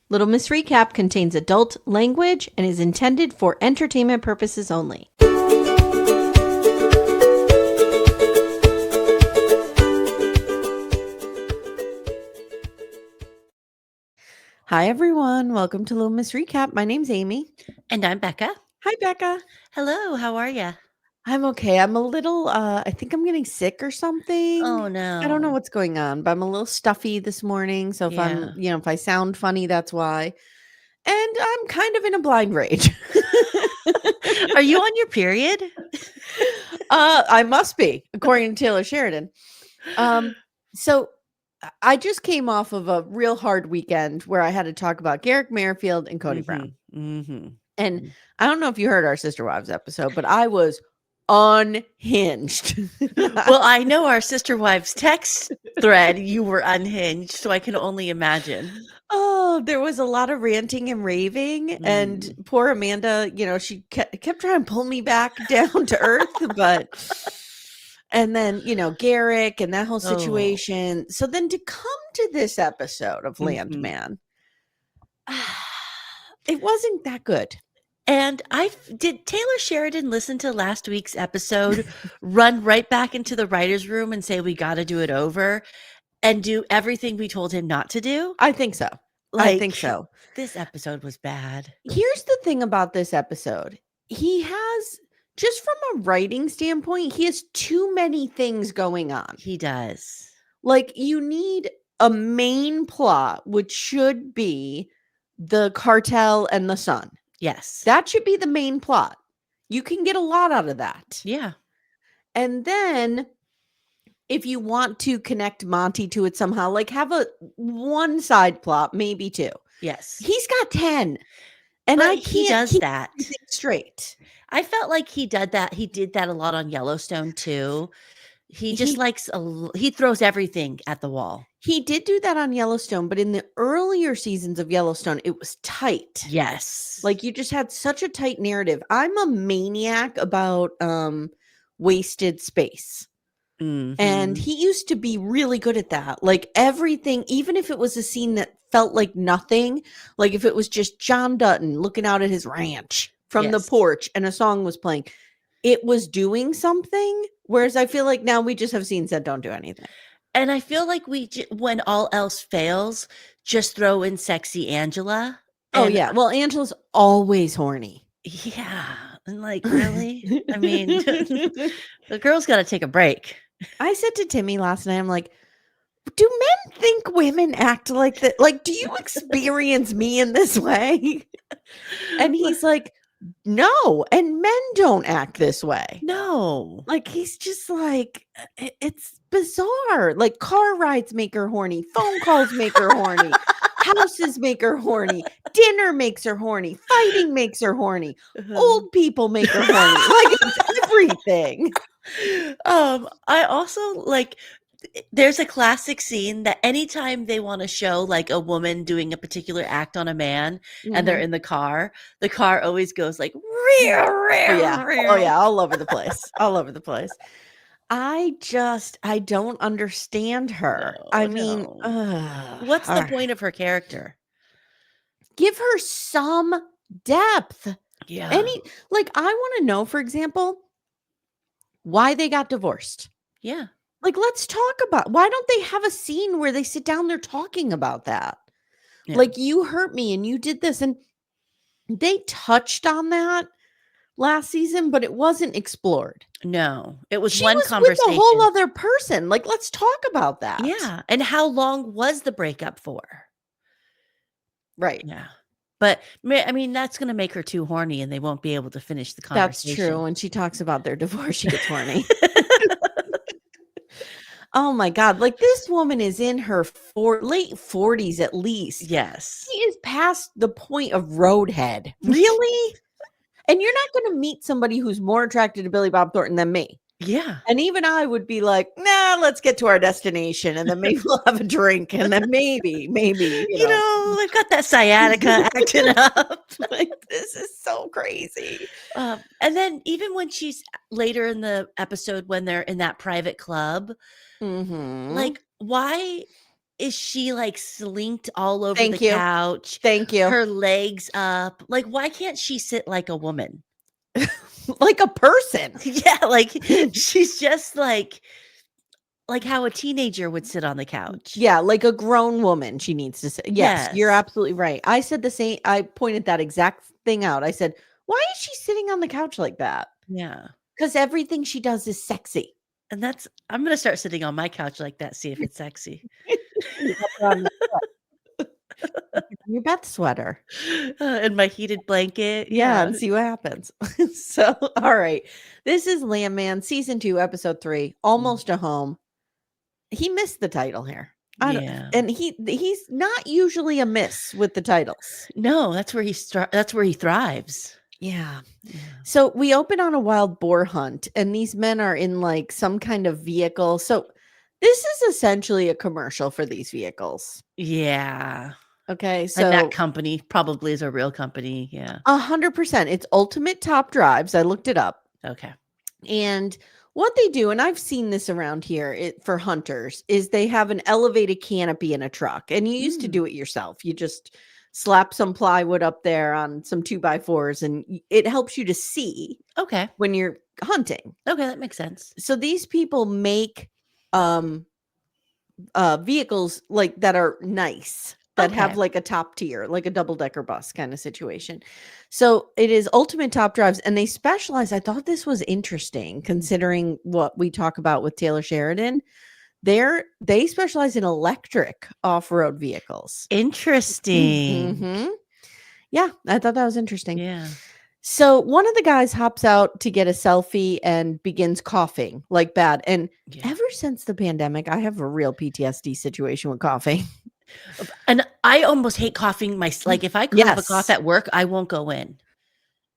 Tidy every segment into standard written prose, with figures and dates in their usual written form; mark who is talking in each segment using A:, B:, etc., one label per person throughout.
A: Little Miss Recap contains adult language and is intended for entertainment purposes only. Hi, everyone. Welcome to Little Miss Recap. My name's Amy.
B: And I'm Becca.
A: Hi, Becca.
B: Hello, how are you?
A: I'm okay. I'm a little, I think I'm getting sick or something.
B: Oh, no.
A: I don't know what's going on, but I'm a little stuffy this morning. So if I'm, if I sound funny, that's why. And I'm kind of in a blind rage.
B: Are you on your period?
A: I must be, according to Taylor Sheridan. So I just came off of a real hard weekend where I had to talk about Garrick Merrifield and Cody Brown. And I don't know if you heard our Sister Wives episode, but I was unhinged.
B: Well, I know our Sister Wives text thread, you were unhinged, so I can only imagine.
A: Oh, there was a lot of ranting and raving. And poor Amanda, she kept trying to pull me back down to earth, but... And then, Garrick and that whole situation. Oh. So then to come to this episode of Landman, it wasn't that good.
B: And did Taylor Sheridan listen to last week's episode, run right back into the writer's room and say, we got to do it over and do everything we told him not to do?
A: I think so. I think so.
B: This episode was bad.
A: Here's the thing about this episode. He has... Just from a writing standpoint, he has too many things going on.
B: He does.
A: Like, you need a main plot, which should be the cartel and the son.
B: Yes.
A: That should be the main plot. You can get a lot out of that.
B: Yeah.
A: And then, if you want to connect Monty to it somehow, like have one side plot, maybe two.
B: Yes.
A: He's got 10. And
B: he does that
A: straight.
B: I felt like he did that. He did that a lot on Yellowstone too. He throws everything at the wall.
A: He did do that on Yellowstone, but in the earlier seasons of Yellowstone, it was tight.
B: Yes.
A: Like you just had such a tight narrative. I'm a maniac about wasted space. And he used to be really good at that. Like everything, even if it was a scene that felt like nothing, like if it was just John Dutton looking out at his ranch from the porch and a song was playing, it was doing something. Whereas I feel like now we just have scenes that don't do anything.
B: And I feel like when all else fails, just throw in sexy Angela.
A: Oh yeah. Well, Angela's always horny.
B: Yeah. And like, really? I mean, the girl's got to take a break.
A: I said to Timmy last night, I'm like, do men think women act like that? Like, do you experience me in this way? And he's like, no, and men don't act this way.
B: No.
A: Like, he's just like, it's bizarre. Like, car rides make her horny. Phone calls make her horny. Houses make her horny. Dinner makes her horny. Fighting makes her horny. Old people make her horny. Like, it's everything.
B: I also like... There's a classic scene that anytime they want to show like a woman doing a particular act on a man and they're in the car always goes like,
A: oh yeah, all over the place. All over the place. I don't understand her.
B: What's the point of her character?
A: Give her some depth.
B: Yeah.
A: I want to know, for example, why they got divorced.
B: Yeah.
A: Like, let's talk about, why don't they have a scene where they sit down there talking about that? Yeah. Like, you hurt me and you did this. And they touched on that last season, but it wasn't explored.
B: No, it was one conversation.
A: With a whole other person. Like, let's talk about that.
B: Yeah. And how long was the breakup for?
A: Right.
B: Yeah. But I mean, that's going to make her too horny and they won't be able to finish the conversation.
A: That's true. When she talks about their divorce, she gets horny. Oh my God. Like, this woman is in her late 40s at least.
B: Yes.
A: She is past the point of roadhead. Really? And you're not going to meet somebody who's more attracted to Billy Bob Thornton than me.
B: Yeah.
A: And even I would be like, nah, let's get to our destination. And then maybe we'll have a drink. And then maybe, you know,
B: I've got that sciatica acting up.
A: Like, this is so crazy.
B: And then even when she's later in the episode, when they're in that private club, like, why is she, like, slinked all over the
A: Thank you.
B: couch,
A: Thank you.
B: her legs up? Like, why can't she sit like a woman?
A: Like a person.
B: Yeah, like, she's just like how a teenager would sit on the couch.
A: Yeah, like a grown woman, she needs to say. Yes, you're
B: Yes.
A: absolutely right. I said the same. I pointed that exact thing out. I said, "Why is she sitting on the couch like that?"
B: Yeah.
A: Because everything she does is sexy.
B: And I'm gonna start sitting on my couch like that, see if it's sexy.
A: You gotta put on your Beth sweater.
B: And my heated blanket,
A: Yeah,
B: yeah.
A: and see what happens. So, all right. This is Landman season 2, episode 3,
B: Mm.
A: Almost a Home. He missed the title here. I don't,
B: Yeah.
A: and he's not usually a miss with the titles.
B: No, that's where he thrives.
A: Yeah.
B: Yeah.
A: So we open on a wild boar hunt, and these men are in like some kind of vehicle. So this is essentially a commercial for these vehicles.
B: Yeah.
A: Okay.
B: And that
A: So
B: company probably is a real company, yeah.
A: 100%. It's Ultimate Top Drives. I looked it up.
B: Okay.
A: And what they do, and I've seen this around here for hunters, is they have an elevated canopy in a truck. And you used to
B: Mm.
A: do it yourself. You just slap some plywood up there on some 2x4s, and it helps you to see
B: Okay.
A: when you're hunting.
B: Okay, that makes sense.
A: So these people make um vehicles like that are nice, that
B: Okay.
A: have like a top tier, like a double decker bus kind of situation. So it is Ultimate Top Drives, and they specialize. I thought this was interesting considering what we talk about with Taylor Sheridan. They specialize in electric off-road vehicles.
B: Interesting.
A: Mhm. Yeah, I thought that was interesting.
B: Yeah.
A: So one of the guys hops out to get a selfie and begins coughing like bad. And
B: Yeah.
A: ever since the pandemic, I have a real PTSD situation with coughing.
B: And I almost hate coughing like, if I have a cough
A: Yes.
B: at work, I won't go in.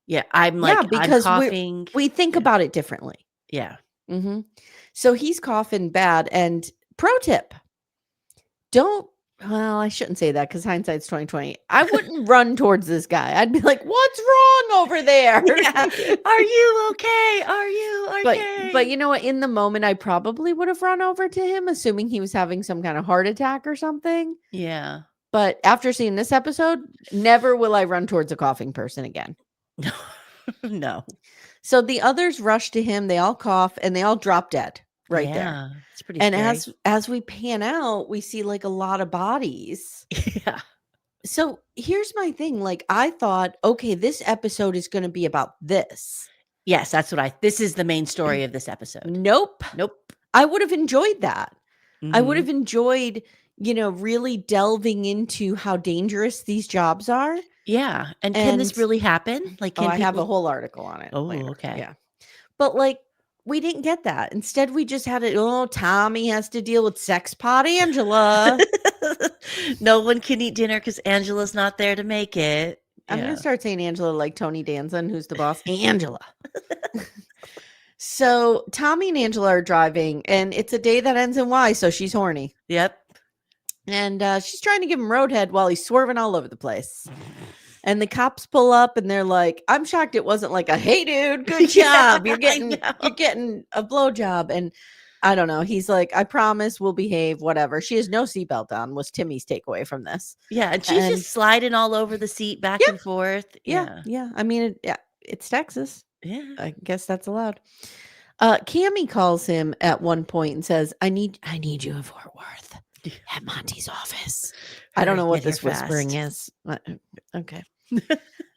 B: Yeah, I'm
A: Yeah,
B: like, I'm
A: because
B: coughing.
A: we think
B: Yeah.
A: about it differently.
B: Yeah.
A: Mhm. So he's coughing bad. And pro tip, don't well, I shouldn't say that because hindsight's 2020. I wouldn't run towards this guy. I'd be like, "What's wrong over there?"
B: Yeah. Are you okay? Are you
A: But
B: okay?
A: you know what? In the moment, I probably would have run over to him, assuming he was having some kind of heart attack or something.
B: Yeah.
A: But after seeing this episode, never will I run towards a coughing person again.
B: No. No.
A: So the others rush to him, they all cough, and they all drop dead right there.
B: Yeah. It's pretty
A: And
B: scary.
A: as we pan out, we see like a lot of bodies.
B: Yeah.
A: So here's my thing. Like, I thought, okay, this episode is going to be about this.
B: Yes, this is the main story of this episode.
A: Nope.
B: Nope.
A: I would have enjoyed that. I would
B: Mhm.
A: have enjoyed, really delving into how dangerous these jobs are.
B: Yeah. And can this
A: And
B: really happen? Like,
A: oh,
B: can
A: I have a
B: people
A: whole article on it
B: Oh,
A: later.
B: okay.
A: Yeah. But like, we didn't get that. Instead, we just had it. Oh, Tommy has to deal with sex pot Angela.
B: No one can eat dinner because Angela's not there to make it.
A: I'm
B: Yeah.
A: going to start saying Angela like Tony Danza, who's the boss. Angela. So Tommy and Angela are driving, and it's a day that ends in Y, so she's horny.
B: Yep.
A: And she's trying to give him roadhead while he's swerving all over the place. And the cops pull up, and they're like, "I'm shocked it wasn't like a, hey, dude, good job. You're getting a blowjob." And I don't know. He's like, "I promise we'll behave, whatever." She has no seatbelt on, was Timmy's takeaway from this.
B: Yeah, and she's just sliding all over the seat back and forth. Yeah.
A: Yeah. I mean, it's Texas.
B: Yeah.
A: I guess that's allowed. Cami calls him at one point and says, I need you in Fort Worth at Monty's office. I don't know what this whispering is. Okay.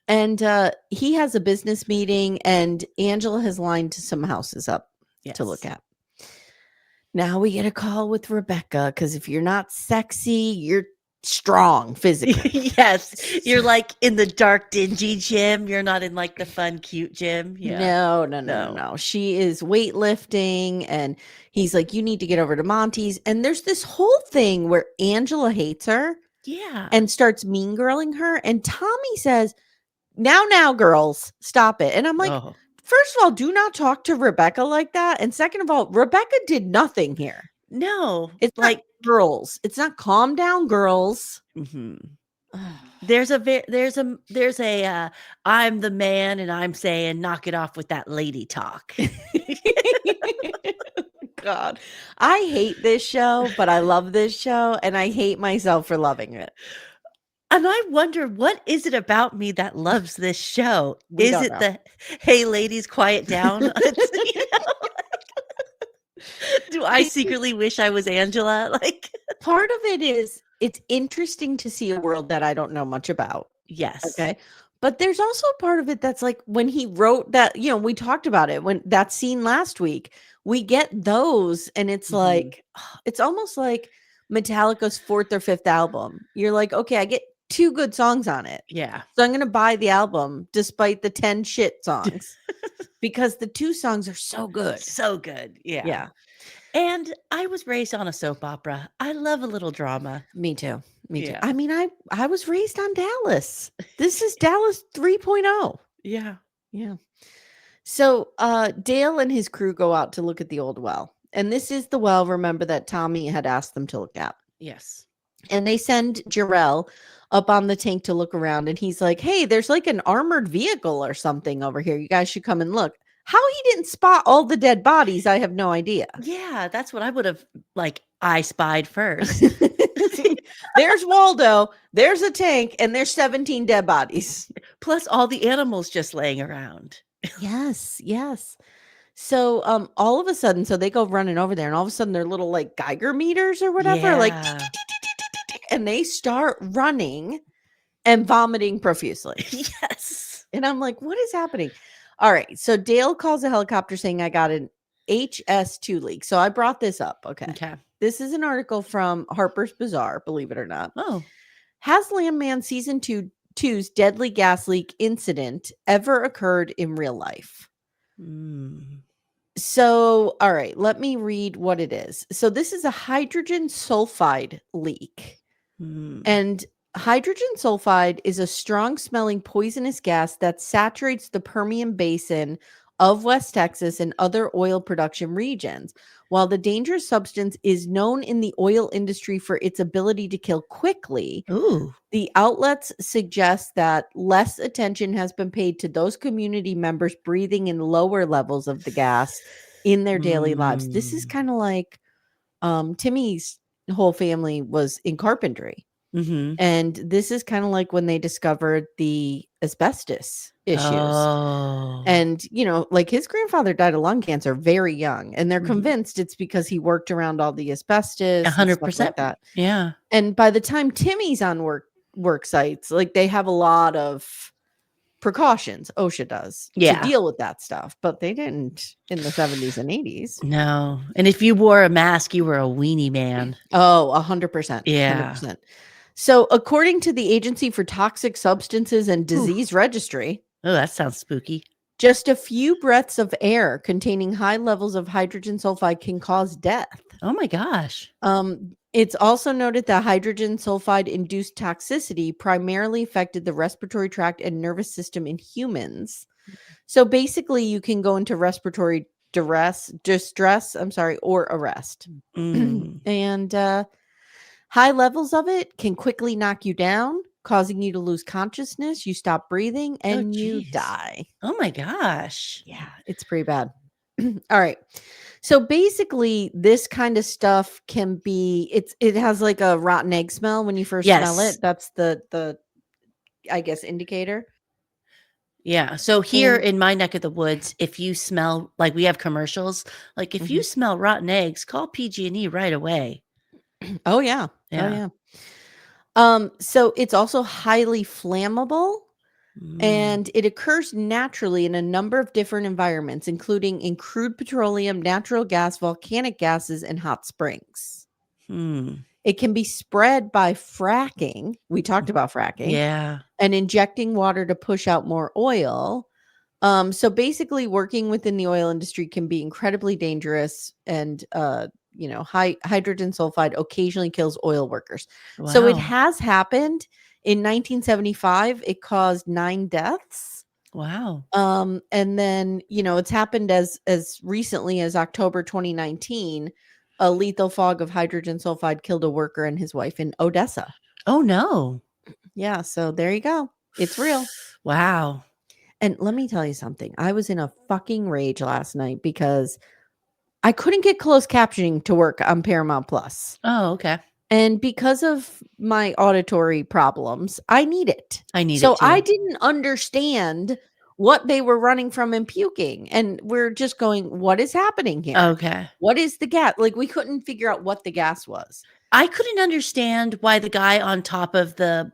A: And he has a business meeting, and Angela has lined some houses up to look at. Now we get a call with Rebecca, because if you're not sexy, you're strong physically.
B: Yes. You're like in the dark, dingy gym. You're not in like the fun, cute gym. Yeah.
A: No. She is weightlifting, and he's like, you need to get over to Monty's. And there's this whole thing where Angela hates her.
B: Yeah.
A: And starts mean girling her. And Tommy says, now, girls, stop it. And I'm like, first of all, do not talk to Rebecca like that. And second of all, Rebecca did nothing here.
B: No.
A: It's like girls. It's not calm down, girls.
B: Mm-hmm. There's a I'm the man and I'm saying knock it off with that lady talk. God.
A: I hate this show, but I love this show, and I hate myself for loving it.
B: And I wonder, what is it about me that loves this show?
A: We
B: Is
A: don't
B: it
A: know.
B: the, "Hey, ladies, quiet down"? It's, do I secretly wish I was Angela? Like,
A: Part of it is it's interesting to see a world that I don't know much about.
B: yes.
A: Okay. But there's also a part of it that's like when he wrote that, we talked about it when that scene last week, we get those and it's
B: Mhm.
A: like, it's almost like Metallica's fourth or fifth album. You're like, okay, I get two good songs on it.
B: Yeah.
A: So I'm going to buy the album despite the 10 shit songs because the two songs are so good.
B: So good. Yeah.
A: Yeah.
B: And I was raised on a soap opera. I love a little drama.
A: Me too. Me too.
B: Yeah.
A: I mean, I was raised on Dallas. This is Dallas 3.0.
B: Yeah.
A: Yeah. So Dale and his crew go out to look at the old well. And this is the well, remember, that Tommy had asked them to look at.
B: Yes.
A: And they send Jarrell up on the tank to look around. And he's like, hey, there's like an armored vehicle or something over here. You guys should come and look. How he didn't spot all the dead bodies, I have no idea.
B: Yeah, that's what I would have, like, I spied first.
A: There's Waldo, there's a tank, and there's 17 dead bodies.
B: Plus all the animals just laying around.
A: Yes, yes. So all of a sudden, so they go running over there, and all of a sudden their little like Geiger meters or whatever, like tick,
B: Yeah.
A: tick, tick, tick, tick, tick, tick, and they start running and vomiting profusely.
B: Yes.
A: And I'm like, what is happening? All right. So Dale calls a helicopter saying I got an HS2 leak. So I brought this up. Okay.
B: Okay.
A: This is an article from Harper's Bazaar, believe it or not.
B: Oh.
A: Has Landman season 2's deadly gas leak incident ever occurred in real life?
B: Mm.
A: So, all right, let me read what it is. So, this is a hydrogen sulfide leak.
B: Mm.
A: And hydrogen sulfide is a strong smelling poisonous gas that saturates the Permian Basin of West Texas and other oil production regions. While the dangerous substance is known in the oil industry for its ability to kill quickly,
B: Ooh.
A: the outlets suggest that less attention has been paid to those community members breathing in lower levels of the gas in their daily lives. This is
B: Mm.
A: kind of like Timmy's whole family was in carpentry.
B: Mhm.
A: And this is kind of like when they discovered the asbestos issues.
B: Oh.
A: And, like his grandfather died of lung cancer very young. And they're
B: Mhm.
A: convinced it's because he worked around all the asbestos and stuff like
B: 100%.
A: that.
B: Yeah.
A: And by the time Timmy's on work sites, like they have a lot of precautions, OSHA does, to
B: Yeah.
A: deal with that stuff, but they didn't in the 70s and 80s.
B: No. And if you wore a mask, you were a weenie man.
A: Oh, 100%.
B: Yeah.
A: 100%. So, according to the Agency for Toxic Substances and Disease Registry,
B: Oh, that sounds spooky.
A: just a few breaths of air containing high levels of hydrogen sulfide can cause death.
B: Oh my gosh.
A: It's also noted that hydrogen sulfide induced toxicity primarily affected the respiratory tract and nervous system in humans. So basically, you can go into respiratory distress, or arrest.
B: Mm.
A: And high levels of it can quickly knock you down, causing you to lose consciousness. You stop breathing and you
B: geez.
A: die.
B: Oh my gosh.
A: Yeah, it's pretty bad. All right. So basically, this kind of stuff can be it has like a rotten egg smell when you first smell
B: Yes.
A: it. That's the I guess indicator.
B: Yeah. So here
A: And
B: in my neck of the woods, if you smell, like, we have commercials, like, if you
A: Mhm.
B: smell rotten eggs, call PG&E right away.
A: Oh yeah. Oh
B: Yeah.
A: yeah. So it's also highly flammable.
B: Mm.
A: And it occurs naturally in a number of different environments, including in crude petroleum, natural gas, volcanic gases, and hot springs.
B: Hmm.
A: It can be spread by fracking. We talked about fracking.
B: Yeah.
A: And injecting water to push out more oil. So basically, working within the oil industry can be incredibly dangerous, and high hydrogen sulfide occasionally kills oil workers.
B: Wow.
A: So it has happened. In 1975, it caused 9 deaths.
B: Wow.
A: And then, it's happened as recently as October 2019. A lethal fog of hydrogen sulfide killed a worker and his wife in Odessa.
B: Oh no.
A: Yeah, so there you go. It's real.
B: Wow.
A: And let me tell you something. I was in a fucking rage last night because I couldn't get closed captioning to work on Paramount Plus.
B: Oh, okay.
A: And because of my auditory problems, I need it.
B: I need
A: So
B: it too.
A: I didn't understand what they were running from and puking. And we're just going, what is happening here?
B: Okay.
A: What is the gas? Like, we couldn't figure out what the gas was.
B: I couldn't understand why the guy on top of the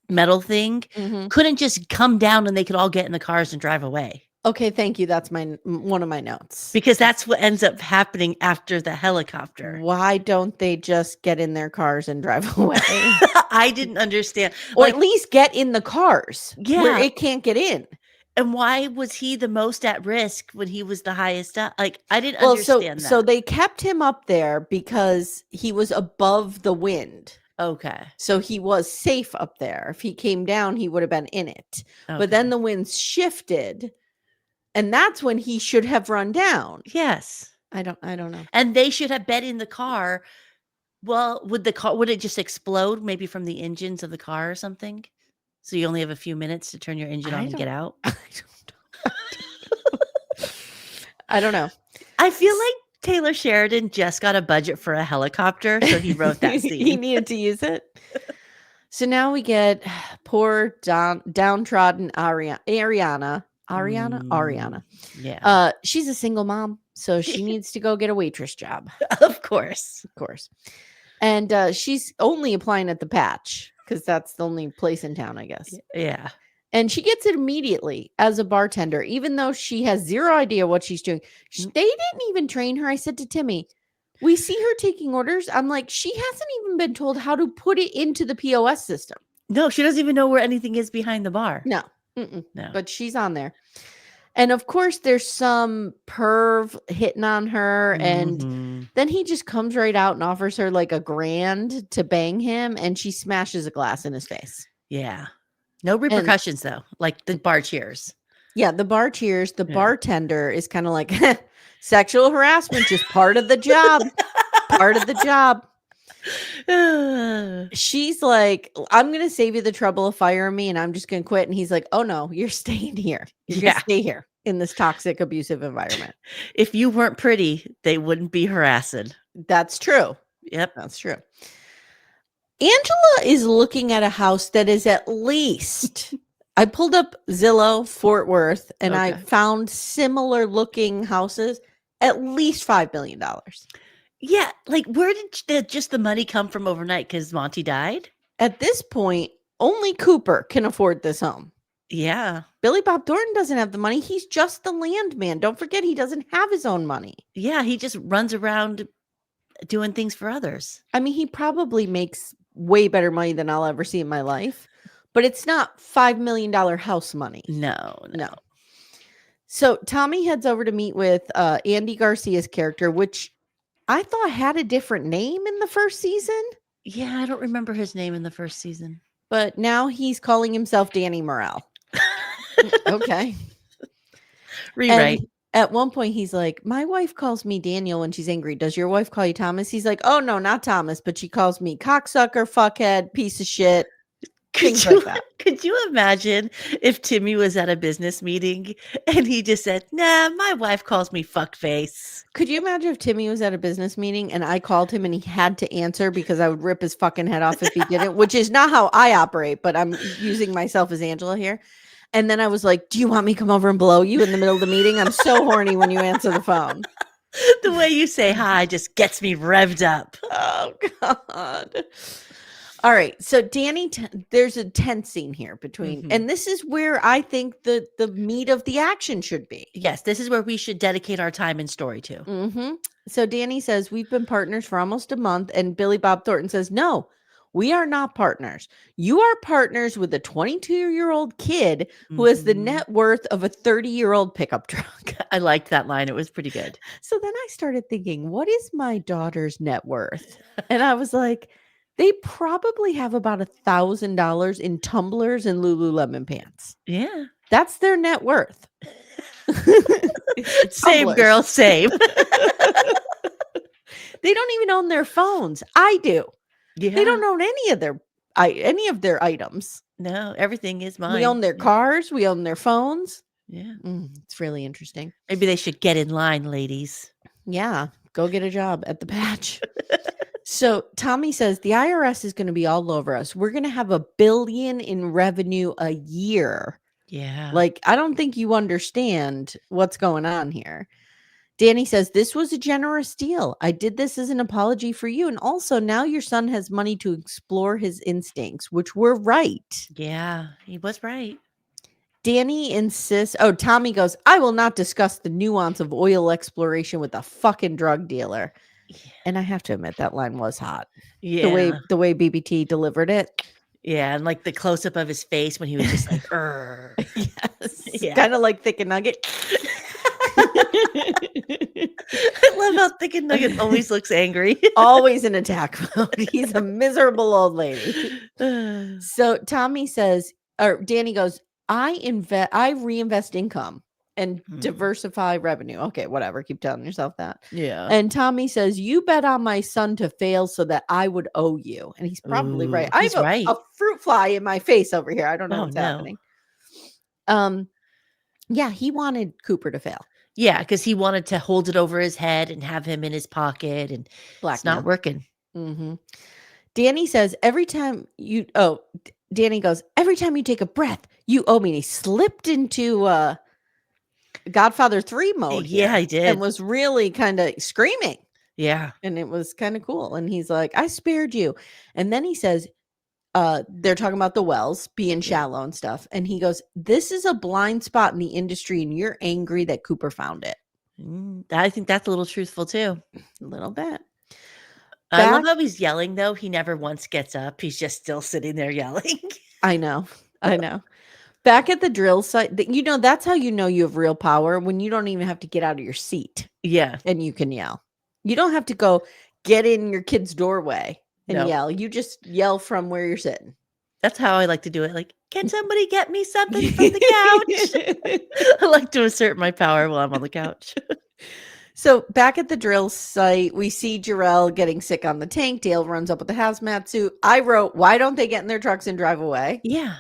B: metal thing couldn't just come down and they could all get in the cars and drive away.
A: Okay, thank you. That's one of my notes.
B: Because that's what ends up happening after the helicopter.
A: Why don't they just get in their cars and drive away?
B: I didn't understand.
A: Or at least get in the cars where
B: Yeah.
A: it can't get in.
B: And why was he the most at risk when he was the highest up? Like, I didn't understand that.
A: So they kept him up there because he was above the wind.
B: Okay.
A: So he was safe up there. If he came down, he would have been in it.
B: Okay.
A: But then the winds shifted, and that's when he should have run down.
B: Yes.
A: I don't know.
B: And they should have been in the car. Well, would it just explode maybe from the engines of the car or something? So you only have a few minutes to turn your engine on and get out?
A: I don't know.
B: I feel like Taylor Sheridan just got a budget for a helicopter, so he wrote that scene.
A: He needed to use it. So now we get poor downtrodden Ariana.
B: Yeah.
A: She's a single mom, so she needs to go get a waitress job.
B: Of course.
A: And she's only applying at the Patch because that's the only place in town, I guess.
B: Yeah.
A: And she gets it immediately as a bartender, even though she has zero idea what she's doing. They didn't even train her. I said to Timmy, we see her taking orders. I'm like, she hasn't even been told how to put it into the POS system.
B: No, she doesn't even know where anything is behind the bar.
A: No.
B: No.
A: But she's on there. And of course, there's some perv hitting on her. And then he just comes right out and offers her like $1,000 to bang him. And she smashes a glass in his face.
B: Yeah. No repercussions, though. Like the bar cheers.
A: Yeah, the bar cheers. The bartender is kind of like, sexual harassment, just part of the job. Part of the job. She's like, I'm going to save you the trouble of firing me and I'm just going to quit. And he's like, oh no, you're staying here. You're going to stay here in this toxic, abusive environment.
B: If you weren't pretty, they wouldn't be harassing.
A: That's true.
B: Yep.
A: That's true. Angela is looking at a house that is at least, I pulled up Zillow Fort Worth and I found similar looking houses, at least $5 million.
B: Yeah. Like, where did just the money come from overnight? Because Monty died?
A: At this point, only Cooper can afford this home.
B: Yeah.
A: Billy Bob Thornton doesn't have the money. He's just the landman. Don't forget, he doesn't have his own money.
B: Yeah. He just runs around doing things for others.
A: I mean, he probably makes way better money than I'll ever see in my life, but it's not $5 million house money.
B: No.
A: So Tommy heads over to meet with Andy Garcia's character, which I thought had a different name in the first season.
B: Yeah, I don't remember his name in the first season.
A: But now he's calling himself Danny Morrell. Okay.
B: Rewrite.
A: And at one point, he's like, my wife calls me Daniel when she's angry. Does your wife call you Thomas? He's like, oh, no, not Thomas, but she calls me cocksucker, fuckhead, piece of shit. Things like that.
B: Could you imagine if Timmy was at a business meeting and he just said, nah, my wife calls me fuckface?
A: Could you imagine if Timmy was at a business meeting and I called him and he had to answer because I would rip his fucking head off if he didn't, which is not how I operate, but I'm using myself as Angela here. And then I was like, do you want me to come over and blow you in the middle of the meeting? I'm so horny when you answer the phone.
B: The way you say hi just gets me revved up.
A: Oh, God. All right. So Danny, there's a tense scene here between, and this is where I think the meat of the action should be.
B: Yes, this is where we should dedicate our time and story to.
A: So Danny says, we've been partners for almost a month. And Billy Bob Thornton says, no, we are not partners. You are partners with a 22-year-old kid who has the net worth of a 30-year-old pickup truck.
B: I liked that line. It was pretty good.
A: So then I started thinking, what is my daughter's net worth? And I was like, they probably have about $1,000 in tumblers and Lululemon pants.
B: Yeah.
A: That's their net worth.
B: Same, girl, same.
A: They don't even own their phones. I do.
B: Yeah.
A: They don't own any of their items.
B: No, everything is mine.
A: We own their cars. We own their phones.
B: Yeah.
A: It's really interesting.
B: Maybe they should get in line, ladies.
A: Yeah, go get a job at the patch. So Tommy says the IRS is going to be all over us. We're going to have $1 billion in revenue a year.
B: Yeah.
A: Like, I don't think you understand what's going on here. Danny says, this was a generous deal. I did this as an apology for you. And also, now your son has money to explore his instincts, which were right.
B: Yeah, he was right.
A: Danny insists. Oh, Tommy goes, I will not discuss the nuance of oil exploration with a fucking drug dealer. And I have to admit, that line was hot.
B: Yeah.
A: The way BBT delivered it.
B: Yeah, and like the close up of his face when he was just like,
A: Yes.
B: Yeah.
A: Kind of like Thick and Nugget.
B: I love how Thick and Nugget always looks angry.
A: Always in attack mode. He's a miserable old lady. So Tommy says, or Danny goes, I reinvest income and diversify revenue. Okay, whatever. Keep telling yourself that.
B: Yeah.
A: And Tommy says, you bet on my son to fail so that I would owe you. And he's probably right.
B: He's
A: I have
B: right.
A: a fruit fly in my face over here. I don't know
B: Oh,
A: what's
B: no.
A: happening. Yeah, he wanted Cooper to fail.
B: Yeah, because he wanted to hold it over his head and have him in his pocket, and it's not working.
A: Mm-hmm. Danny says, Danny goes, every time you take a breath, you owe me. And he slipped into Godfather 3 mode.
B: Yeah, he did.
A: And was really kind of screaming.
B: Yeah.
A: And it was kind of cool. And he's like, I spared you. And then he says, they're talking about the wells being shallow and stuff. And he goes, this is a blind spot in the industry. And you're angry that Cooper found it.
B: I think that's a little truthful too.
A: A little bit.
B: I love how he's yelling, though. He never once gets up. He's just still sitting there yelling.
A: I know. Back at the drill site, that's how you know you have real power, when you don't even have to get out of your seat.
B: Yeah.
A: And you can yell. You don't have to go get in your kid's doorway and yell. You just yell from where you're sitting.
B: That's how I like to do it. Like, can somebody get me something from the couch? I like to assert my power while I'm on the couch.
A: So back at the drill site, we see Jarrell getting sick on the tank. Dale runs up with the hazmat suit. I wrote, why don't they get in their trucks and drive away?
B: Yeah.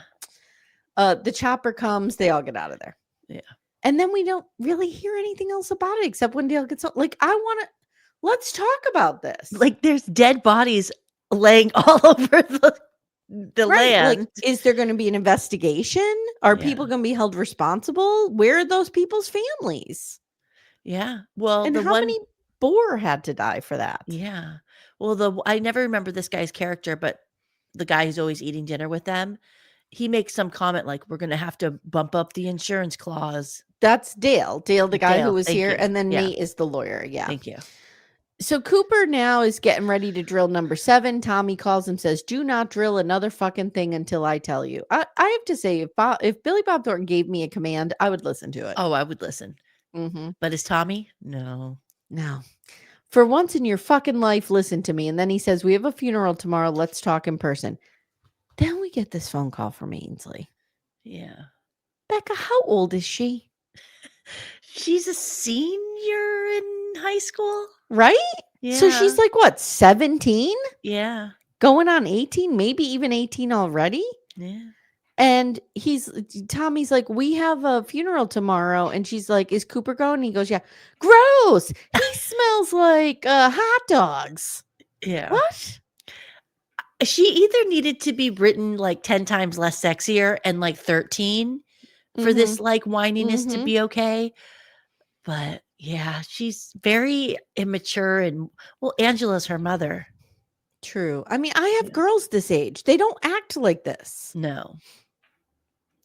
A: The chopper comes. They all get out of there.
B: Yeah.
A: And then we don't really hear anything else about it except when Dale gets home. Like, let's talk about this.
B: Like, there's dead bodies laying all over the land.
A: Like, is there going to be an investigation? Are people going to be held responsible? Where are those people's families?
B: Yeah. Well,
A: and how many boar had to die for that?
B: Yeah. Well, I never remember this guy's character, but the guy who's always eating dinner with them, he makes some comment like, we're going to have to bump up the insurance clause.
A: That's Dale. Dale, the guy who was here.
B: You.
A: And then Nate is the lawyer. Yeah.
B: Thank you.
A: So Cooper now is getting ready to drill number 7. Tommy calls him, says, do not drill another fucking thing until I tell you. I have to say, if Billy Bob Thornton gave me a command, I would listen to it.
B: Oh, I would listen.
A: Mm-hmm.
B: But is Tommy? No.
A: For once in your fucking life, listen to me. And then he says, we have a funeral tomorrow. Let's talk in person. Then we get this phone call from Ainsley.
B: Yeah.
A: Becca, how old is she?
B: She's a senior in high school.
A: Right?
B: Yeah.
A: So she's like, what, 17?
B: Yeah.
A: Going on 18, maybe even 18 already?
B: Yeah.
A: And Tommy's like, we have a funeral tomorrow. And she's like, is Cooper going? And he goes, yeah. Gross. He smells like hot dogs.
B: Yeah.
A: What?
B: She either needed to be written like 10 times less sexier and like 13 for this like whininess to be okay. But yeah, she's very immature. And well, Angela's her mother.
A: True. I mean, I have girls this age. They don't act like this.
B: No.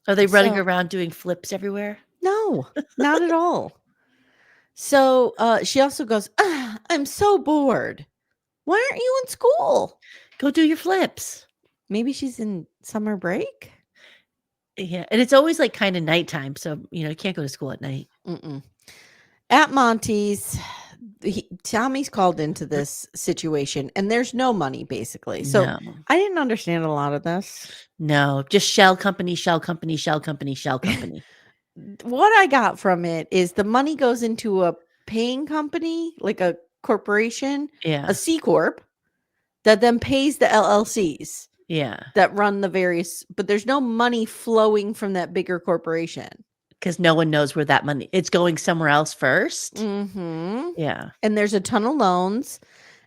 B: Are they running around doing flips everywhere?
A: No, not at all. So she also goes, I'm so bored. Why aren't you in school?
B: Go do your flips.
A: Maybe she's in summer break.
B: Yeah. And it's always like kind of nighttime. So, you can't go to school at night.
A: At Monty's, Tommy's called into this situation and there's no money basically. So I didn't understand a lot of this.
B: No, just shell company, shell company, shell company, shell company.
A: What I got from it is the money goes into a paying company, like a corporation, a C Corp, that then pays the LLCs.
B: Yeah.
A: That run the various, but there's no money flowing from that bigger corporation.
B: because no one knows where that money it's going somewhere else first.
A: Mm-hmm.
B: Yeah.
A: And there's a ton of loans.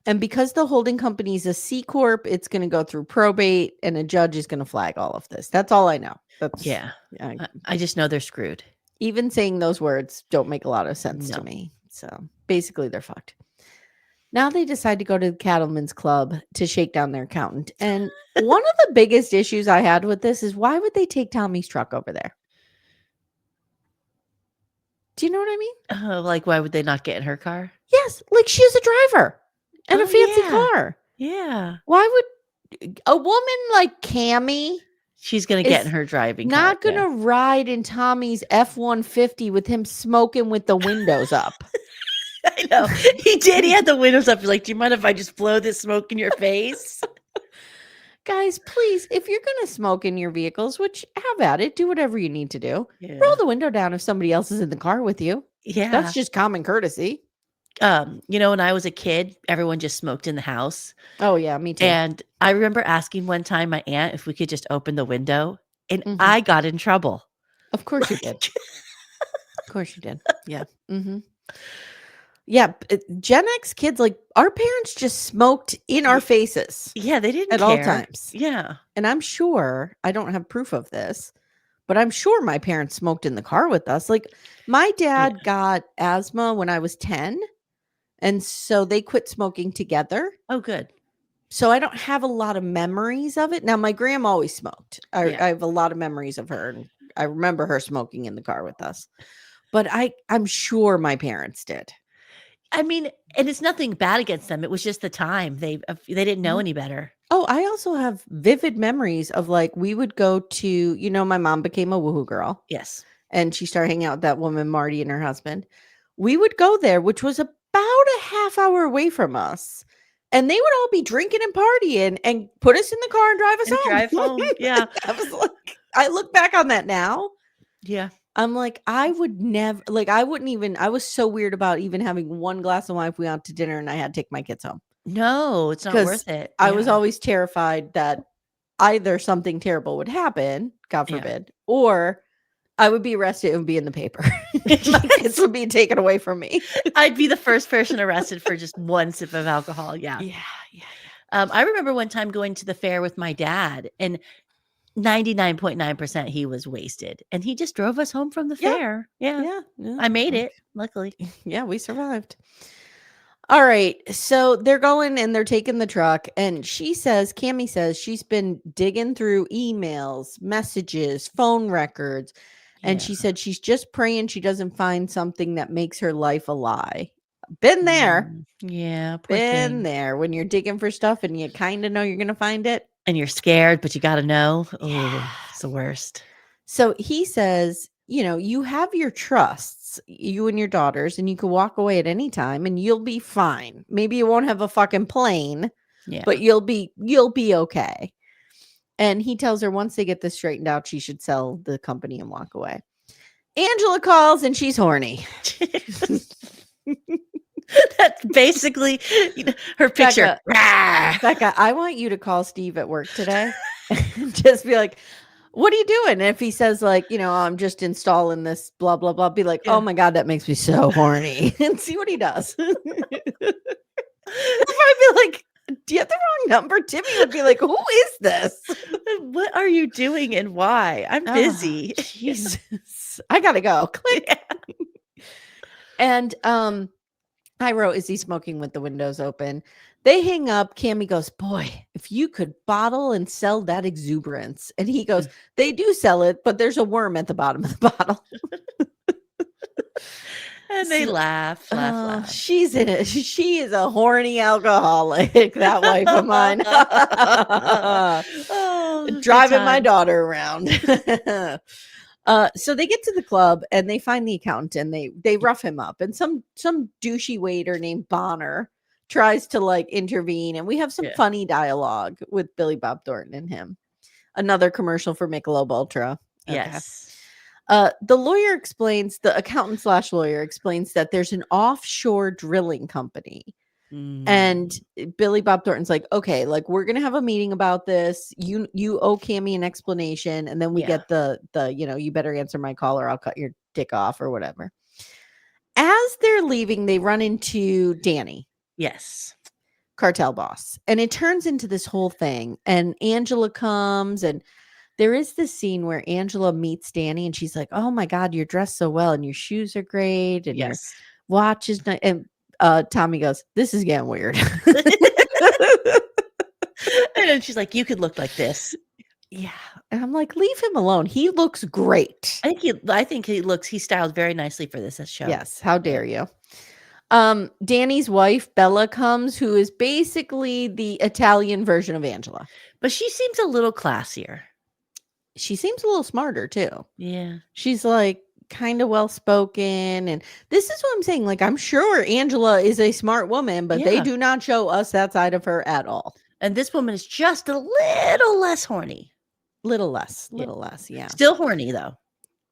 A: And because the holding company is a C corp, it's going to go through probate, and a judge is going to flag all of this. That's all I know.
B: Yeah.
A: I,
B: I just know they're screwed.
A: even saying those words don't make a lot of sense to
B: No.
A: me. So basically, they're fucked. Now they decide to go to the Cattlemen's Club to shake down their accountant. And one of the biggest issues I had with this is, why would they take Tommy's truck over there? Do you know what I mean?
B: Like, why would they not get in her car?
A: Yes, like she's a driver and a fancy
B: yeah.
A: car.
B: Yeah.
A: Why would a woman like Cami
B: She's going to get in her driving car?
A: not going to ride in Tommy's F-150 with him smoking with the windows up?
B: I know. He did. He had the windows up. He's like, do you mind if I just blow this smoke in your face?
A: Guys, please, if you're going to smoke in your vehicles, which have at it, do whatever you need to do.
B: Yeah.
A: Roll the window down if somebody else is in the car with you.
B: Yeah.
A: That's just common courtesy.
B: When I was a kid, everyone just smoked in the house.
A: Oh, yeah, me too.
B: And I remember asking one time my aunt if we could just open the window, and
A: Mhm.
B: I got in trouble.
A: Of course you did. Of course you did. Yeah. Mm-hmm. Yeah. Gen X kids, like our parents just smoked in our faces.
B: Yeah, they didn't
A: at
B: care.
A: all times.
B: Yeah.
A: And I'm sure, I don't have proof of this, but I'm sure my parents smoked in the car with us. Like my dad got asthma when I was 10. And so they quit smoking together.
B: Oh, good.
A: So I don't have a lot of memories of it. Now, my grandma always smoked. I have a lot of memories of her. And I remember her smoking in the car with us. But I'm sure my parents did.
B: I mean, and it's nothing bad against them. It was just the time. They didn't know any better.
A: Oh, I also have vivid memories of like, we would go to, my mom became a woohoo girl.
B: Yes.
A: And she started hanging out with that woman, Marty, and her husband. We would go there, which was about a half hour away from us. And they would all be drinking and partying and put us in the car and drive us home.
B: Drive home. Yeah.
A: I look back on that now.
B: Yeah.
A: I'm like, I would never, like, I wouldn't even, I was so weird about even having one glass of wine if we went out to dinner and I had to take my kids home.
B: No, it's not worth it.
A: I was always terrified that either something terrible would happen, God forbid, or I would be arrested and be in the paper. My kids would be taken away from me.
B: I'd be the first person arrested for just one sip of alcohol. Yeah. I remember one time going to the fair with my dad, and 99.9% he was wasted, and he just drove us home from the fair. Yeah. I made it, luckily.
A: Yeah, we survived. All right. So they're going and they're taking the truck, and Cami says she's been digging through emails, messages, phone records. And she said she's just praying she doesn't find something that makes her life a lie. Been there.
B: Yeah.
A: Been there when you're digging for stuff and you kind of know you're going to find it.
B: And you're scared, but you got to know. Oh, it's the worst.
A: So he says, you have your trusts, you and your daughters, and you can walk away at any time and you'll be fine. Maybe you won't have a fucking plane, but you'll be okay. And he tells her once they get this straightened out, she should sell the company and walk away. Angela calls and she's horny.
B: That's basically her picture.
A: Becca, I want you to call Steve at work today and just be like, what are you doing? And if he says like, I'm just installing this blah, blah, blah, be like, oh my God, that makes me so horny. And see what he does. He'll probably be like, do you have the wrong number? Timmy would be like, who is this?
B: What are you doing and why? I'm busy.
A: Jesus. I gotta go. Click. And I wrote, is he smoking with the windows open? They hang up. Cami goes, boy, if you could bottle and sell that exuberance. And he goes, they do sell it, but there's a worm at the bottom of the bottle.
B: And they laugh.
A: She's in it. She is a horny alcoholic, that wife of mine. Driving my daughter around. So they get to the club and they find the accountant and they rough him up. And some douchey waiter named Bonner tries to like intervene. And we have some funny dialogue with Billy Bob Thornton and him. Another commercial for Michelob Ultra. Okay.
B: Yes.
A: The accountant/lawyer explains that there's an offshore drilling company And
B: Mm.
A: Billy Bob Thornton's like, okay, like we're gonna have a meeting about this. You owe Cami an explanation, and then we
B: Yeah.
A: get the you better answer my call or I'll cut your dick off or whatever. As they're leaving, they run into Danny,
B: Yes.
A: cartel boss, and it turns into this whole thing. And Angela comes, and there is this scene where Angela meets Danny, and she's like, "Oh my God, you're dressed so well, and your shoes are great, and your
B: Yes.
A: watch is nice." And Tommy goes, "This is getting weird."
B: And then she's like, "You could look like this."
A: Yeah, and I'm like, "Leave him alone. He looks great."
B: I think he's styled very nicely for this show.
A: Yes, how dare you? Danny's wife, Bella, comes, who is basically the Italian version of Angela.
B: But she seems a little classier.
A: She seems a little smarter too.
B: Yeah.
A: She's like kind of well spoken. And this is what I'm saying. Like, I'm sure Angela is a smart woman, but they
B: Yeah.
A: do not show us that side of her at all.
B: And this woman is just a little less horny.
A: Little less, yeah.
B: Still horny though.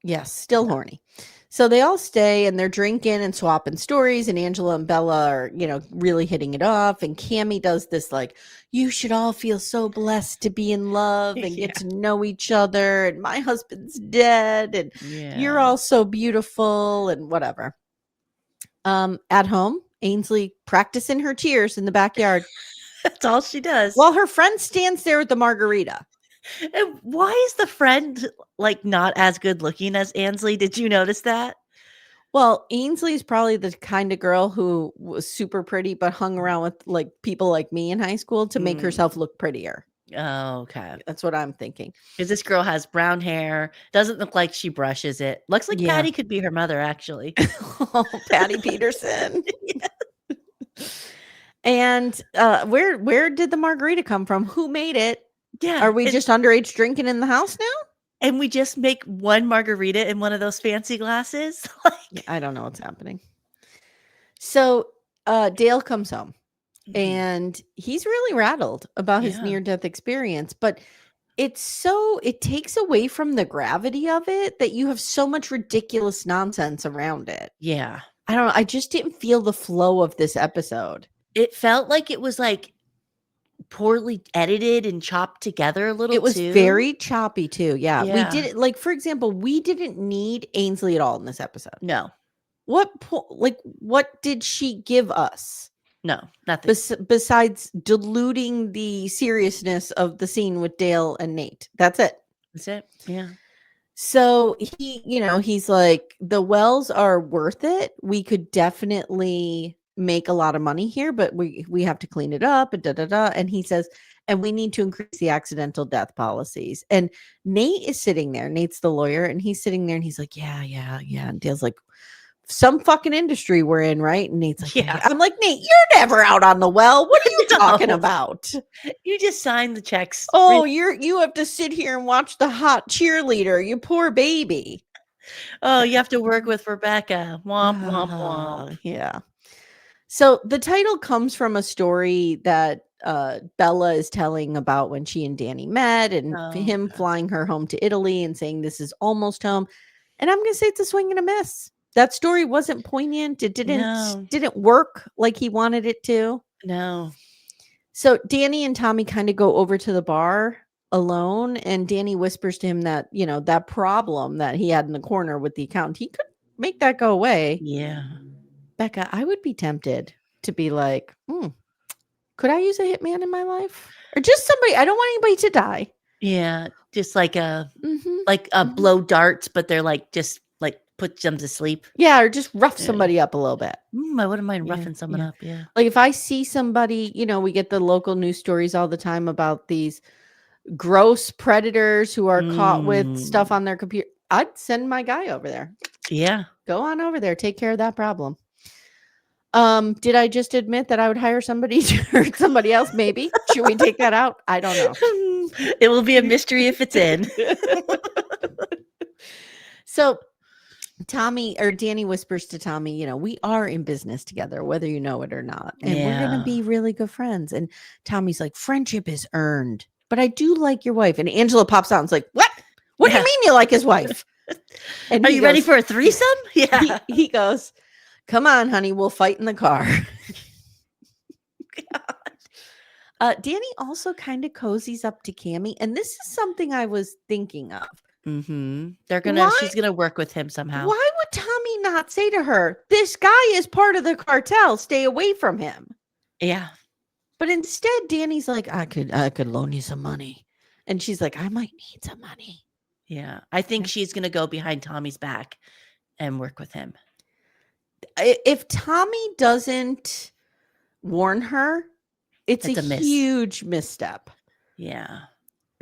A: Yes, still horny. So they all stay and they're drinking and swapping stories, and Angela and Bella are, really hitting it off. And Cami does this like, you should all feel so blessed to be in love and get to know each other. And my husband's dead, and you're all so beautiful and whatever. At home, Ainsley practicing her tears in the backyard.
B: That's all she does.
A: While her friend stands there with the margarita.
B: And why is the friend like not as good looking as Ainsley? Did you notice that?
A: Well, Ainsley's probably the kind of girl who was super pretty, but hung around with like people like me in high school to make herself look prettier.
B: Oh, okay.
A: That's what I'm thinking.
B: Because this girl has brown hair, doesn't look like she brushes it. Looks like Patty could be her mother, actually.
A: Oh, Patty Peterson. And where did the margarita come from? Who made it?
B: Yeah.
A: Are we just underage drinking in the house now?
B: And we just make one margarita in one of those fancy glasses?
A: I don't know what's happening. So Dale comes home. And he's really rattled about his near-death experience, but it takes away from the gravity of it that you have so much ridiculous nonsense around it.
B: Yeah.
A: I don't know. I just didn't feel the flow of this episode.
B: It felt like it was like poorly edited and chopped together a little too.
A: It was very choppy too. Yeah. We
B: Yeah.
A: did it. Like, for example, we didn't need Ainsley at all in this episode.
B: No.
A: What did she give us?
B: No, nothing.
A: Besides diluting the seriousness of the scene with Dale and Nate. That's it.
B: That's it. Yeah.
A: So he's like, the wells are worth it. We could definitely make a lot of money here, but we have to clean it up and And he says, and we need to increase the accidental death policies. And Nate is sitting there. Nate's the lawyer, and he's sitting there and he's like, yeah. And Dale's like, some fucking industry we're in, right? And Nate's like, yeah. I'm like, Nate, you're never out on the well. What are you talking about?
B: You just signed the checks.
A: Oh, you have to sit here and watch the hot cheerleader, you poor baby.
B: Oh, you have to work with Rebecca. Womp, womp, womp.
A: Yeah. So the title comes from a story that Bella is telling about when she and Danny met, and him flying her home to Italy and saying this is almost home. And I'm going to say it's a swing and a miss. That story wasn't poignant. It didn't work like he wanted it to.
B: No.
A: So Danny and Tommy kind of go over to the bar alone, and Danny whispers to him that, that problem that he had in the corner with the accountant, he could make that go away.
B: Yeah.
A: Becca, I would be tempted to be like, could I use a hitman in my life? Or just somebody, I don't want anybody to die.
B: Yeah. Just like blow darts, but they're like, just like put them to sleep.
A: Yeah. Or just rough somebody up a little bit.
B: I wouldn't mind roughing someone up. Yeah.
A: Like if I see somebody, we get the local news stories all the time about these gross predators who are caught with stuff on their computer. I'd send my guy over there.
B: Yeah.
A: Go on over there. Take care of that problem. Did I just admit that I would hire somebody to hurt somebody else? Maybe. Should we take that out? I don't know.
B: It will be a mystery if it's in.
A: So Danny whispers to Tommy, we are in business together, whether you know it or not. And we're going to be really good friends. And Tommy's like, friendship is earned, but I do like your wife. And Angela pops out and's like, what? What do you mean you like his wife? And
B: are you ready for a threesome? Yeah.
A: He goes, come on, honey, we'll fight in the car. Danny also kind of cozies up to Cami, and this is something I was thinking of.
B: She's gonna work with him somehow.
A: Why would Tommy not say to her, "This guy is part of the cartel. Stay away from him"?
B: Yeah.
A: But instead, Danny's like, I could loan you some money. And she's like, I might need some money.
B: Yeah. I think she's going to go behind Tommy's back and work with him.
A: If Tommy doesn't warn her, it's a huge misstep.
B: Yeah.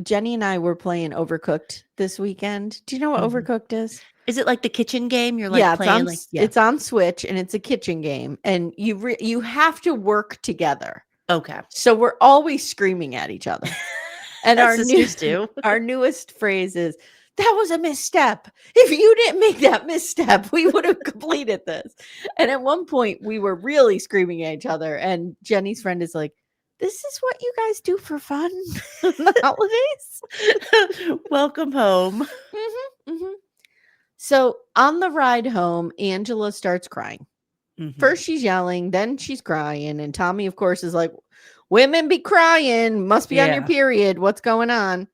A: Jenny and I were playing Overcooked this weekend. Do you know what Overcooked is?
B: Is it like the kitchen game? You're like playing
A: it's on Switch and it's a kitchen game and you have to work together.
B: Okay.
A: So we're always screaming at each other. And our newest phrase is, that was a misstep. If you didn't make that misstep, we would have completed this. And at one point we were really screaming at each other. And Jenny's friend is like, this is what you guys do for fun on the holidays?
B: Welcome home.
A: So on the ride home, Angela starts crying. First she's yelling, then she's crying. And Tommy, of course, is like, women be crying, must be on your period. What's going on?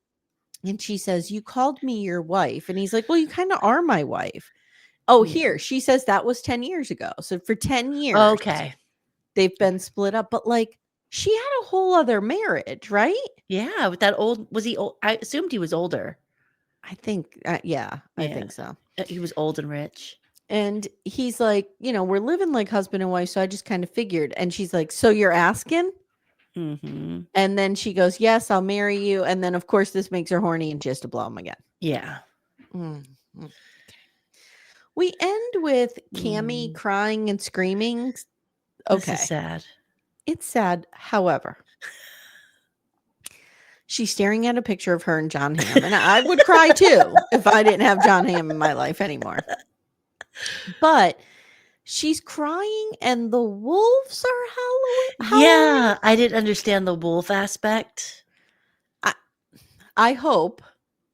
A: And she says, you called me your wife. And he's like, well, you kind of are my wife. Oh, here. She says that was 10 years ago. So for 10 years, they've been split up. But like, she had a whole other marriage, right?
B: Yeah. With that was he old? I assumed he was older.
A: I think, I think so.
B: He was old and rich.
A: And he's like, we're living like husband and wife. So I just kind of figured. And she's like, so you're asking? And then she goes, yes, I'll marry you. And then, of course, this makes her horny and she has to blow him again.
B: Yeah.
A: Okay. We end with Cami crying and screaming. Okay.
B: This is sad.
A: It's sad. However, she's staring at a picture of her and John Hamm. And I would cry too if I didn't have John Hamm in my life anymore. But she's crying and the wolves are howling.
B: Yeah, I didn't understand the wolf aspect.
A: I hope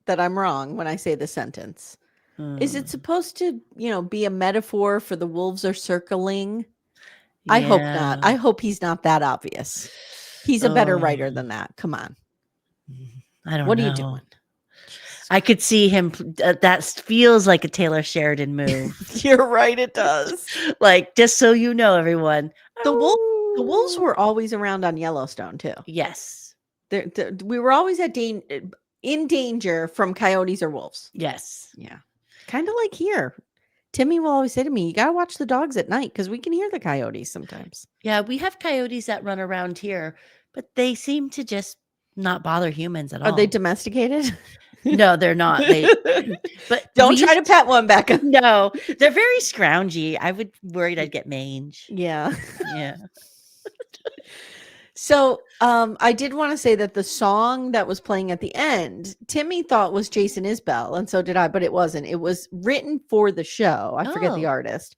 A: that I'm wrong when I say the sentence. Is it supposed to, be a metaphor for the wolves are circling? I hope not. I hope he's not that obvious. He's a better writer than that. Come on.
B: I don't know.
A: What are you doing?
B: I could see him. That feels like a Taylor Sheridan move.
A: You're right. It does.
B: Like, just so you know, everyone.
A: The wolves were always around on Yellowstone too.
B: Yes.
A: We were always in danger from coyotes or wolves.
B: Yes.
A: Yeah. Kind of like here. Timmy will always say to me, you got to watch the dogs at night because we can hear the coyotes sometimes.
B: Yeah, we have coyotes that run around here, but they seem to just not bother humans at all.
A: Are they domesticated?
B: No, they're not. But
A: don't try to pet one, Becca.
B: No, they're very scroungy. I would worried I'd get mange.
A: Yeah.
B: Yeah.
A: So I did want to say that the song that was playing at the end, Timmy thought was Jason Isbell, and so did I, but it wasn't. It was written for the show. I forget the artist.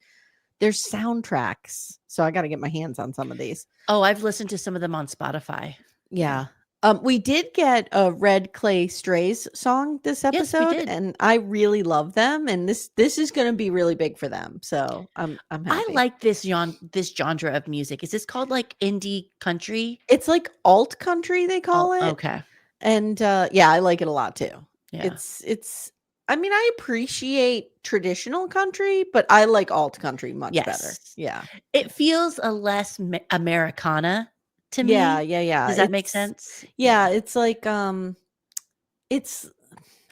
A: There's soundtracks, so I got to get my hands on some of these.
B: Oh, I've listened to some of them on Spotify.
A: Yeah. We did get a Red Clay Strays song this episode, and I really love them. And this is going to be really big for them. So I'm happy.
B: I like this genre of music. Is this called like indie country?
A: It's like alt country, they call it.
B: Okay.
A: And I like it a lot too.
B: Yeah.
A: It's. I mean, I appreciate traditional country, but I like alt country much better. Yeah.
B: It feels a less Americana to me.
A: Yeah.
B: Does that make sense?
A: Yeah, it's like it's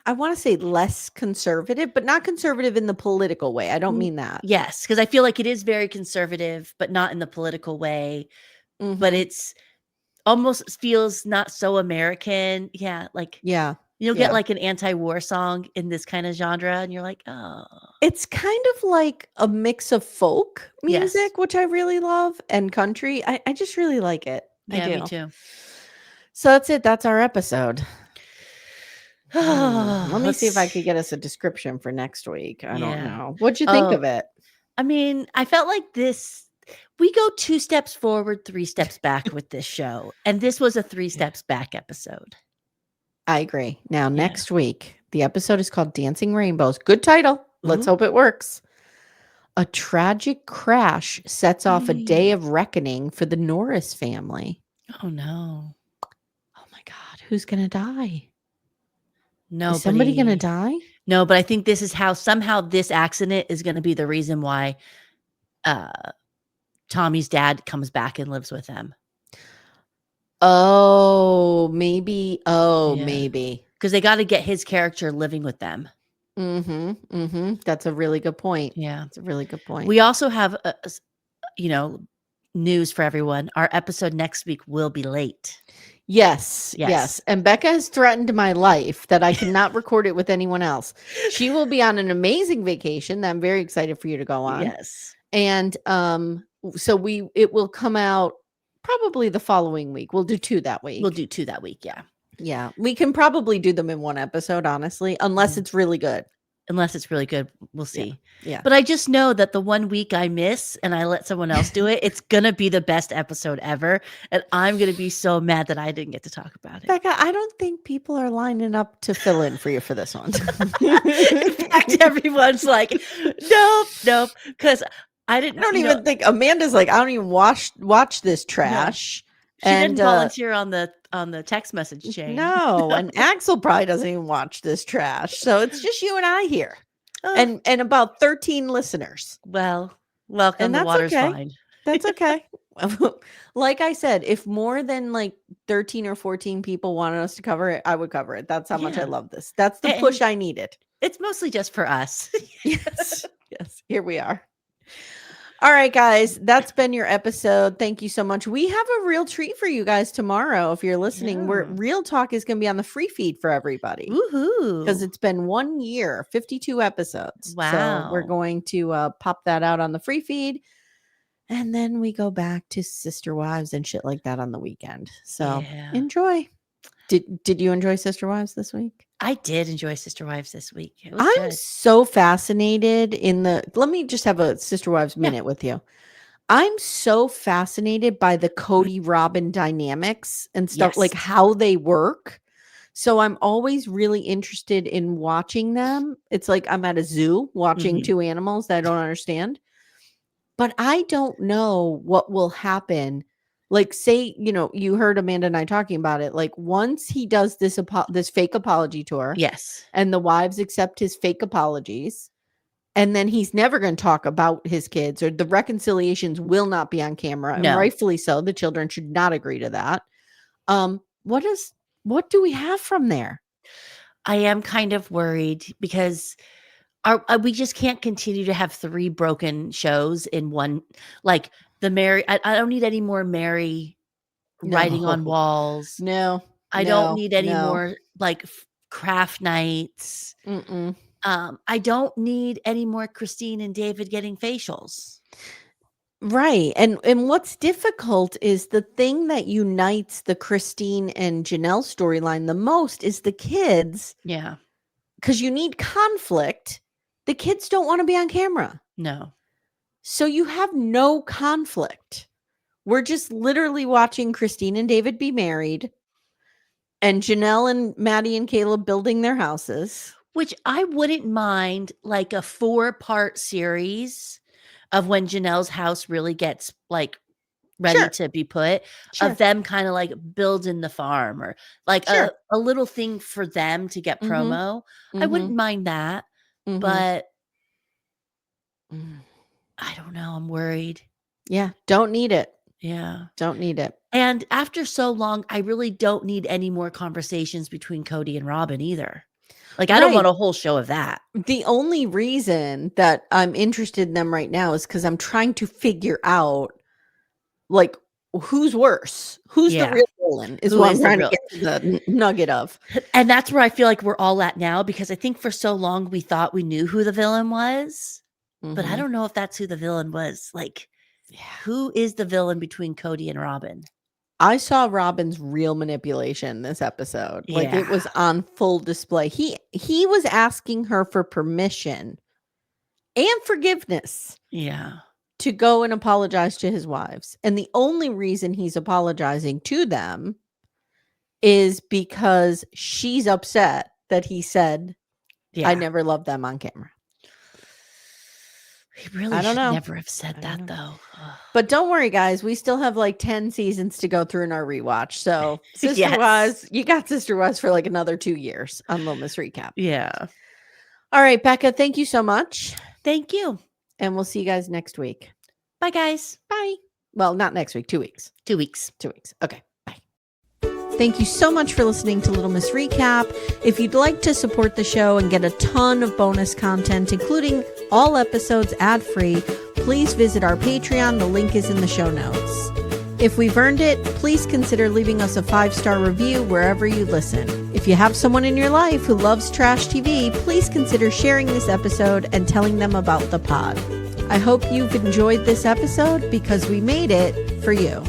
A: I want to say less conservative, but not conservative in the political way. I don't mean that.
B: Yes, because I feel like it is very conservative, but not in the political way. But it's almost feels not so American. Yeah, like you'll get like an anti-war song in this kind of genre, and you're like, oh.
A: It's kind of like a mix of folk music, which I really love, and country. I just really like it.
B: Yeah, me too.
A: So that's it. That's our episode. Let me see if I could get us a description for next week. I don't know. What'd you think of it?
B: I mean, I felt like we go 2 steps forward, 3 steps back with this show. And this was a 3 steps back episode.
A: I agree. Now, next week, the episode is called Dancing Rainbows. Good title. Let's hope it works. A tragic crash sets off a day of reckoning for the Norris family.
B: Oh, no.
A: Who's gonna die?
B: Nobody.
A: Is somebody gonna die?
B: No, but I think this is how somehow this accident is going to be the reason why Tommy's dad comes back and lives with them.
A: Oh, maybe. Oh, maybe.
B: Because they got to get his character living with them.
A: That's a really good point.
B: Yeah.
A: It's a really good point.
B: We also have, news for everyone. Our episode next week will be late.
A: Yes. And Becca has threatened my life that I cannot record it with anyone else. She will be on an amazing vacation that I'm very excited for you to go on.
B: Yes.
A: And so it will come out probably the following week. We'll do 2 that week.
B: We'll do 2 that week, yeah.
A: Yeah. We can probably do them in one episode, honestly, unless it's really good.
B: Unless it's really good, we'll see.
A: Yeah.
B: But I just know that the 1 week I miss and I let someone else do it, it's gonna be the best episode ever, and I'm gonna be so mad that I didn't get to talk about it.
A: Becca, I don't think people are lining up to fill in for you for this one.
B: In fact, everyone's like, nope, because I don't
A: even think Amanda's like, I don't even watch this trash.
B: She didn't volunteer on the text message chain.
A: No, and Axel probably doesn't even watch this trash. So it's just you and I here.
B: Oh.
A: And about 13 listeners.
B: Well, welcome.
A: And
B: the water's
A: okay.
B: fine.
A: That's okay. Like I said, if more than like 13 or 14 people wanted us to cover it, I would cover it. That's how much I love this. That's the push I needed.
B: It's mostly just for us.
A: Yes. Here we are. All right, guys, that's been your episode. Thank you so much. We have a real treat for you guys tomorrow. If you're listening, Real Talk is going to be on the free feed for everybody.
B: Woohoo!
A: Because it's been 1 year, 52 episodes.
B: Wow.
A: So we're going to pop that out on the free feed. And then we go back to Sister Wives and shit like that on the weekend. So enjoy. Did you enjoy Sister Wives this week?
B: I did enjoy Sister Wives this week. It was
A: I'm
B: good.
A: so fascinated let me just have a Sister Wives minute with you. I'm so fascinated by the Cody Robin dynamics and stuff, like how they work. So I'm always really interested in watching them. It's like I'm at a zoo watching 2 animals that I don't understand. But I don't know what will happen. Like, say, you heard Amanda and I talking about it. Like, once he does this fake apology tour, and the wives accept his fake apologies, and then he's never going to talk about his kids, or the reconciliations will not be on camera, and rightfully so. The children should not agree to that. What do we have from there?
B: I am kind of worried because we just can't continue to have 3 broken shows in one. Like the Mary, I don't need any more Mary writing on walls.
A: No,
B: I don't need any more like craft nights. I don't need any more Christine and David getting facials.
A: Right. And what's difficult is the thing that unites the Christine and Janelle storyline the most is the kids.
B: Yeah.
A: Because you need conflict. The kids don't want to be on camera.
B: No.
A: So you have no conflict. We're just literally watching Christine and David be married, and Janelle and Maddie and Caleb building their houses.
B: Which I wouldn't mind, like a 4-part series of when Janelle's house really gets like ready to be put, of them kind of like building the farm, or like a little thing for them to get promo. I wouldn't mind that. But I don't know. I'm worried.
A: Yeah. Don't need it.
B: Yeah.
A: Don't need it.
B: And after so long, I really don't need any more conversations between Cody and Robin either. Like, I don't want a whole show of that. The
A: only reason that I'm interested in them right now is because I'm trying to figure out, like, who's worse? Who's the real villain? Is what I'm trying to get to the nugget of.
B: And that's where I feel like we're all at now, because I think for so long we thought we knew who the villain was. But I don't know if that's who the villain was. Like, who is the villain between Cody and Robin?
A: I saw Robin's real manipulation this episode. Like, it was on full display. He was asking her for permission and forgiveness.
B: Yeah.
A: To go and apologize to his wives. And the only reason he's apologizing to them is because she's upset that he said, I never loved them on camera.
B: He really
A: I don't
B: should
A: know.
B: never have said that, though. Ugh.
A: But don't worry, guys. We still have like 10 seasons to go through in our rewatch. So, Sister
B: Yes.
A: Was, you got Sister Was for like another 2 years on Little Miss Recap.
B: Yeah.
A: All right, Becca, thank you so much.
B: Thank you.
A: And we'll see you guys next week.
B: Bye, guys.
A: Bye. Well, not next week, 2 weeks.
B: 2 weeks.
A: 2 weeks. Okay. Bye. Thank you so much for listening to Little Miss Recap. If you'd like to support the show and get a ton of bonus content, including all episodes ad-free, please visit our Patreon. The link is in the show notes. If we've earned it, please consider leaving us a 5-star review wherever you listen. If you have someone in your life who loves trash TV, please consider sharing this episode and telling them about the pod. I hope you've enjoyed this episode because we made it for you.